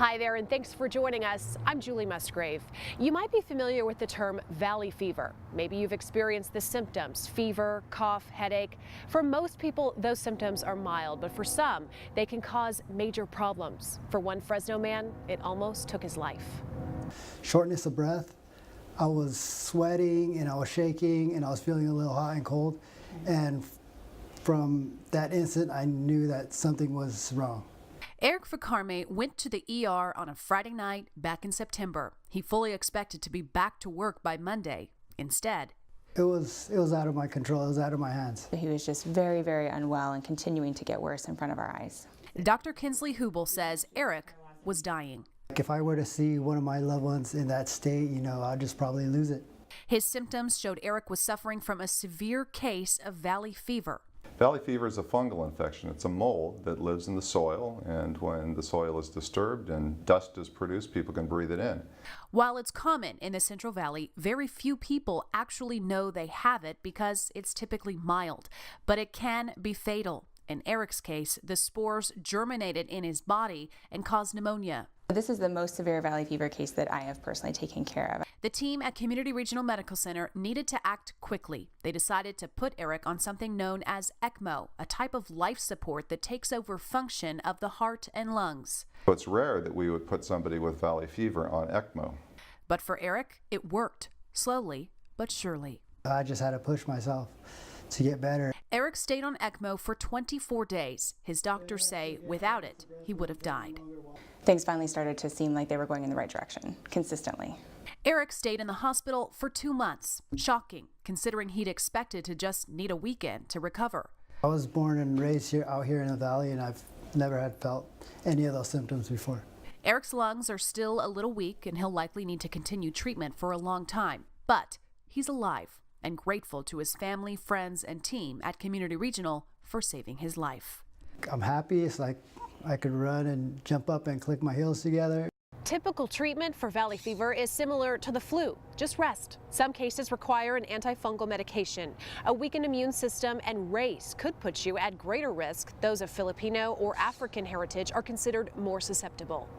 Hi there, and thanks for joining us. I'm Julie Musgrave. You might be familiar with the term valley fever. Maybe you've experienced the symptoms: fever, cough, headache. For most people, those symptoms are mild, but for some, they can cause major problems. For one Fresno man, it almost took his life. Shortness of breath. I was sweating and I was shaking and I was feeling a little hot and cold. And from that instant, I knew that something was wrong. Eric Vicarme went to the ER on a Friday night back in September. He fully expected to be back to work by Monday. Instead, It was out of my control. It was out of my hands. He was just very, very unwell and continuing to get worse in front of our eyes. Dr. Kinsley Hubel says Eric was dying. If I were to see one of my loved ones in that state, I'd just probably lose it. His symptoms showed Eric was suffering from a severe case of valley fever. Valley fever is a fungal infection. It's a mold that lives in the soil, and when the soil is disturbed and dust is produced, people can breathe it in. While it's common in the Central Valley, very few people actually know they have it because it's typically mild, but it can be fatal. In Eric's case, the spores germinated in his body and caused pneumonia. This is the most severe valley fever case that I have personally taken care of. The team at Community Regional Medical Center needed to act quickly. They decided to put Eric on something known as ECMO, a type of life support that takes over function of the heart and lungs. So it's rare that we would put somebody with valley fever on ECMO. But for Eric, it worked, slowly but surely. I just had to push myself to get better. Eric stayed on ECMO for 24 days. His doctors say without it, he would have died. Things finally started to seem like they were going in the right direction, consistently. Eric stayed in the hospital for 2 months. Shocking, considering he'd expected to just need a weekend to recover. I was born and raised out here in the valley, and I've never had felt any of those symptoms before. Eric's lungs are still a little weak, and he'll likely need to continue treatment for a long time. But he's alive and grateful to his family, friends, and team at Community Regional for saving his life. I'm happy. It's like I could run and jump up and click my heels together. Typical treatment for valley fever is similar to the flu, just rest. Some cases require an antifungal medication. A weakened immune system and race could put you at greater risk. Those of Filipino or African heritage are considered more susceptible.